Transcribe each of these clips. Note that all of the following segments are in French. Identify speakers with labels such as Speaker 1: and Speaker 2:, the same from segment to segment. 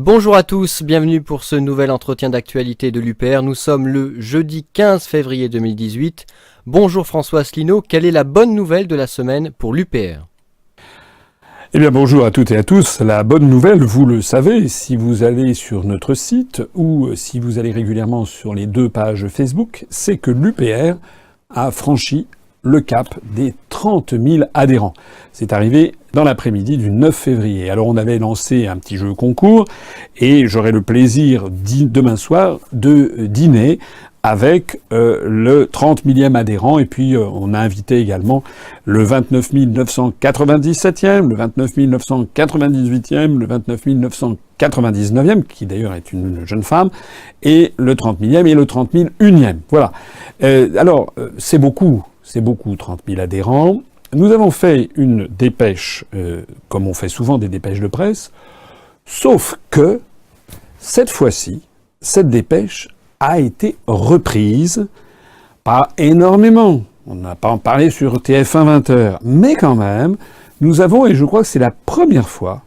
Speaker 1: Bonjour à tous, bienvenue pour ce nouvel entretien d'actualité de l'UPR. Nous sommes le jeudi 15 février 2018. Bonjour François Asselineau, quelle est la bonne nouvelle de la semaine pour l'UPR ?
Speaker 2: Eh bien bonjour à toutes et à tous. La bonne nouvelle, vous le savez, si vous allez sur notre site ou si vous allez régulièrement sur les 2 pages Facebook, c'est que l'UPR a franchi le cap des 30 000 adhérents. C'est arrivé dans l'après-midi du 9 février. Alors on avait lancé un petit jeu concours et j'aurai le plaisir demain soir de dîner avec le 30 millième adhérent. Et puis on a invité également le 29 997e, le 29 998e, le 29 999e, qui d'ailleurs est une jeune femme, et le 30 millième et le 30 001e. Voilà. Alors c'est beaucoup, 30 000 adhérents. Nous avons fait une dépêche, comme on fait souvent des dépêches de presse, sauf que, cette fois-ci, cette dépêche a été reprise, pas énormément. On n'a pas en parlé sur TF1 20h, mais quand même, nous avons, et je crois que c'est la première fois,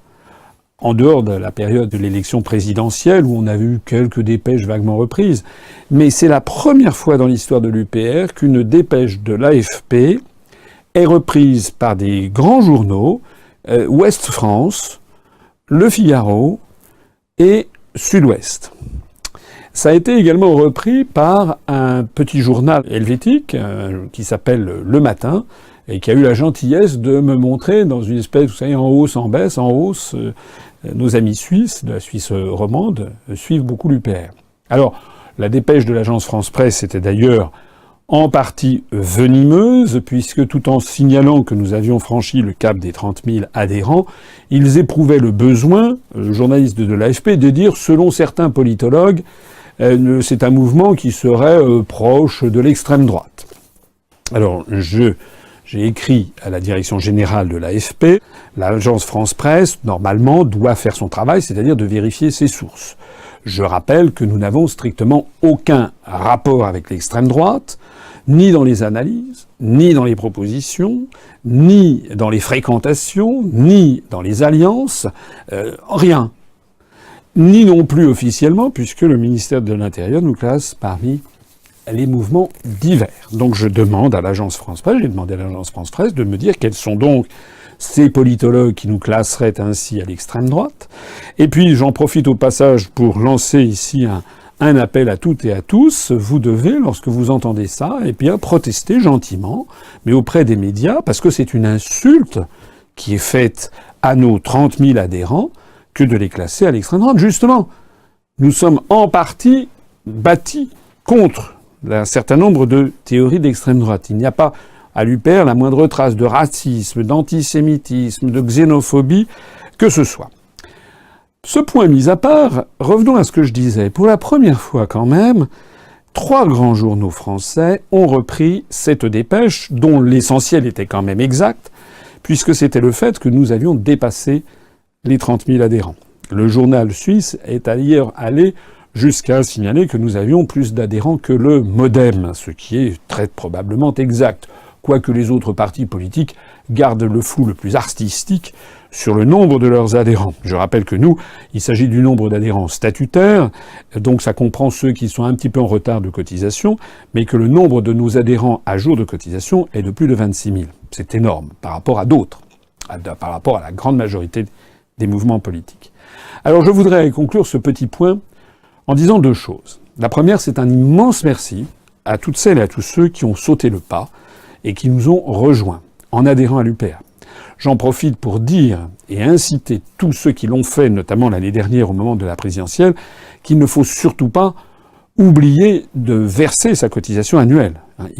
Speaker 2: en dehors de la période de l'élection présidentielle, où on a vu quelques dépêches vaguement reprises, mais c'est la première fois dans l'histoire de l'UPR qu'une dépêche de l'AFP est reprise par des grands journaux, Ouest France, Le Figaro et Sud-Ouest. Ça a été également repris par un petit journal helvétique qui s'appelle Le Matin et qui a eu la gentillesse de me montrer dans une espèce, vous savez, en hausse, en baisse, en hausse. Nos amis suisses, de la Suisse romande, suivent beaucoup l'UPR. Alors, la dépêche de l'agence France Presse était d'ailleurs en partie venimeuse, puisque tout en signalant que nous avions franchi le cap des 30 000 adhérents, ils éprouvaient le besoin, journalistes de l'AFP, de dire, selon certains politologues, c'est un mouvement qui serait proche de l'extrême droite. Alors, j'ai écrit à la direction générale de l'AFP, l'agence France Presse, normalement, doit faire son travail, c'est-à-dire de vérifier ses sources. Je rappelle que nous n'avons strictement aucun rapport avec l'extrême droite, ni dans les analyses, ni dans les propositions, ni dans les fréquentations, ni dans les alliances, rien. Ni non plus officiellement, puisque le ministère de l'Intérieur nous classe parmi les mouvements divers. Donc je demande à l'agence France Presse, j'ai demandé à l'agence France Presse de me dire quels sont donc ces politologues qui nous classeraient ainsi à l'extrême droite. Et puis j'en profite au passage pour lancer ici un appel à toutes et à tous. Vous devez, lorsque vous entendez ça, eh bien protester gentiment, mais auprès des médias, parce que c'est une insulte qui est faite à nos 30 000 adhérents que de les classer à l'extrême droite. Justement, nous sommes en partie bâtis contre un certain nombre de théories d'extrême droite. Il n'y a pas à l'UPR la moindre trace de racisme, d'antisémitisme, de xénophobie, que ce soit. Ce point mis à part, revenons à ce que je disais. Pour la première fois quand même, 3 grands journaux français ont repris cette dépêche, dont l'essentiel était quand même exact, puisque c'était le fait que nous avions dépassé les 30 000 adhérents. Le journal suisse est d'ailleurs allé jusqu'à signaler que nous avions plus d'adhérents que le MoDem, ce qui est très probablement exact, quoique les autres partis politiques gardent le flou le plus artistique sur le nombre de leurs adhérents. Je rappelle que nous, il s'agit du nombre d'adhérents statutaires, donc ça comprend ceux qui sont un petit peu en retard de cotisation, mais que le nombre de nos adhérents à jour de cotisation est de plus de 26 000. C'est énorme par rapport à d'autres, par rapport à la grande majorité des mouvements politiques. Alors je voudrais conclure ce petit point en disant 2 choses. La première, c'est un immense merci à toutes celles et à tous ceux qui ont sauté le pas et qui nous ont rejoints en adhérant à l'UPR. J'en profite pour dire et inciter tous ceux qui l'ont fait, notamment l'année dernière au moment de la présidentielle, qu'il ne faut surtout pas oublier de verser sa cotisation annuelle.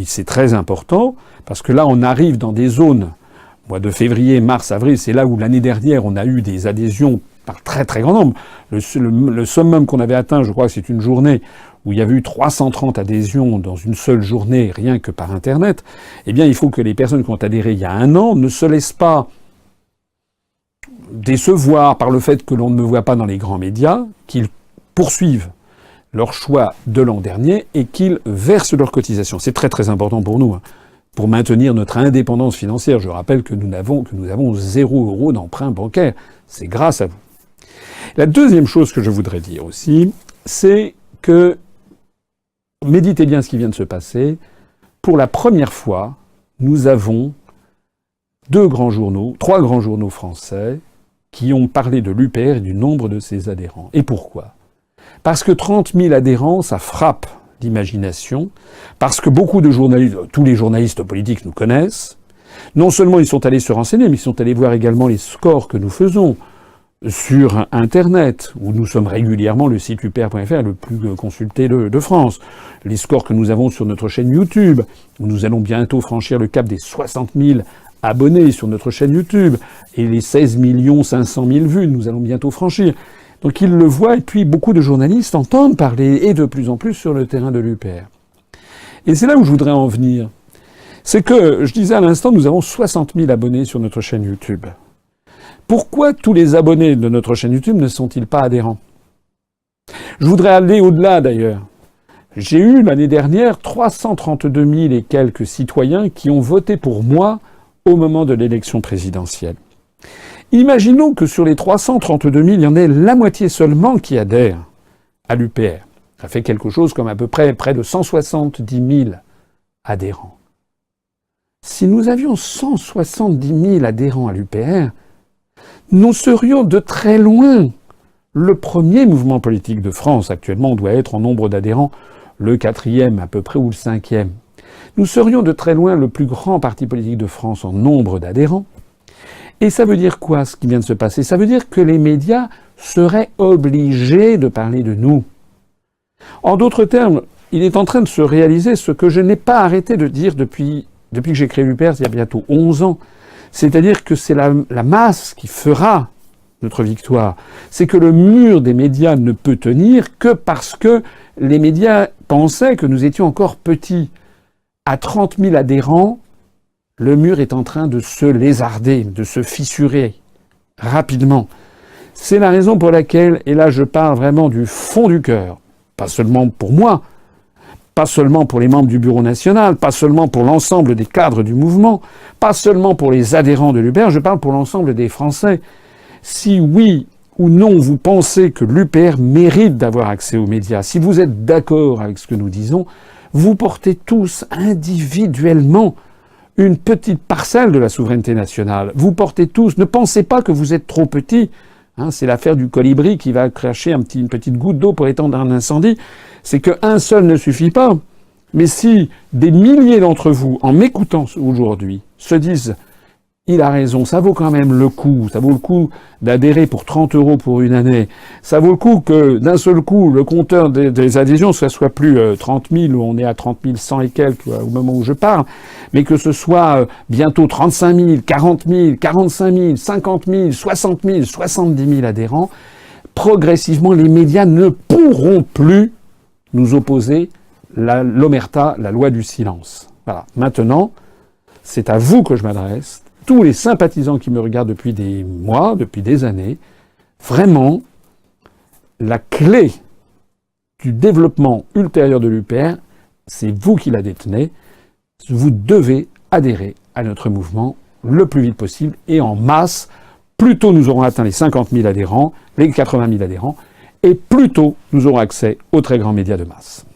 Speaker 2: C'est très important parce que là, on arrive dans des zones, mois de février, mars, avril, c'est là où l'année dernière, on a eu des adhésions par très très grand nombre. Le summum qu'on avait atteint, je crois que c'est une journée où il y avait eu 330 adhésions dans une seule journée, rien que par Internet. Eh bien, il faut que les personnes qui ont adhéré il y a 1 an ne se laissent pas décevoir par le fait que l'on ne me voit pas dans les grands médias, qu'ils poursuivent leur choix de l'an dernier et qu'ils versent leur cotisation. C'est très très important pour nous, pour maintenir notre indépendance financière. Je rappelle que nous avons 0 € d'emprunt bancaire. C'est grâce à vous. La deuxième chose que je voudrais dire aussi, c'est que, méditez bien ce qui vient de se passer, pour la première fois, nous avons trois grands journaux français qui ont parlé de l'UPR et du nombre de ses adhérents. Et pourquoi ? Parce que 30 000 adhérents, ça frappe l'imagination, parce que beaucoup de journalistes, tous les journalistes politiques nous connaissent. Non seulement ils sont allés se renseigner, mais ils sont allés voir également les scores que nous faisons sur Internet, où nous sommes régulièrement le site upr.fr le plus consulté de France. Les scores que nous avons sur notre chaîne YouTube, où nous allons bientôt franchir le cap des 60 000 abonnés sur notre chaîne YouTube, et les 16 500 000 vues, nous allons bientôt franchir. Donc ils le voient, et puis beaucoup de journalistes entendent parler, et de plus en plus sur le terrain de l'UPR. Et c'est là où je voudrais en venir. C'est que, je disais à l'instant, nous avons 60 000 abonnés sur notre chaîne YouTube. Pourquoi tous les abonnés de notre chaîne YouTube ne sont-ils pas adhérents ? Je voudrais aller au-delà d'ailleurs. J'ai eu l'année dernière 332 000 et quelques citoyens qui ont voté pour moi au moment de l'élection présidentielle. Imaginons que sur les 332 000, il y en ait la moitié seulement qui adhèrent à l'UPR. Ça fait quelque chose comme à peu près de 170 000 adhérents. Si nous avions 170 000 adhérents à l'UPR, nous serions de très loin le premier mouvement politique de France. Actuellement, on doit être en nombre d'adhérents le 4e à peu près ou le 5e. Nous serions de très loin le plus grand parti politique de France en nombre d'adhérents. Et ça veut dire quoi, ce qui vient de se passer ? Ça veut dire que les médias seraient obligés de parler de nous. En d'autres termes, il est en train de se réaliser ce que je n'ai pas arrêté de dire depuis que j'ai créé l'UPR, il y a bientôt 11 ans. C'est-à-dire que c'est la masse qui fera notre victoire. C'est que le mur des médias ne peut tenir que parce que les médias pensaient que nous étions encore petits. À 30 000 adhérents, le mur est en train de se lézarder, de se fissurer rapidement. C'est la raison pour laquelle, et là je parle vraiment du fond du cœur, pas seulement pour moi, pas seulement pour les membres du Bureau national, pas seulement pour l'ensemble des cadres du mouvement, pas seulement pour les adhérents de l'UPR, je parle pour l'ensemble des Français. Si oui ou non vous pensez que l'UPR mérite d'avoir accès aux médias, si vous êtes d'accord avec ce que nous disons, vous portez tous individuellement une petite parcelle de la souveraineté nationale. Vous portez tous, ne pensez pas que vous êtes trop petits. C'est l'affaire du colibri qui va cracher une petite goutte d'eau pour éteindre un incendie. C'est qu'un seul ne suffit pas. Mais si des milliers d'entre vous, en m'écoutant aujourd'hui, se disent « il a raison, ça vaut quand même le coup, ça vaut le coup d'adhérer pour 30 € pour une année, ça vaut le coup que d'un seul coup le compteur des adhésions ce soit plus 30 000, où on est à 30 100 et quelques au moment où je parle, mais que ce soit bientôt 35 000, 40 000, 45 000, 50 000, 60 000, 70 000 adhérents, progressivement les médias ne pourront plus nous opposer l'omerta, la loi du silence. Voilà. Maintenant, c'est à vous que je m'adresse, tous les sympathisants qui me regardent depuis des mois, depuis des années. Vraiment, la clé du développement ultérieur de l'UPR, c'est vous qui la détenez. Vous devez adhérer à notre mouvement le plus vite possible et en masse. Plus tôt nous aurons atteint les 50 000 adhérents, les 80 000 adhérents, et plus tôt nous aurons accès aux très grands médias de masse.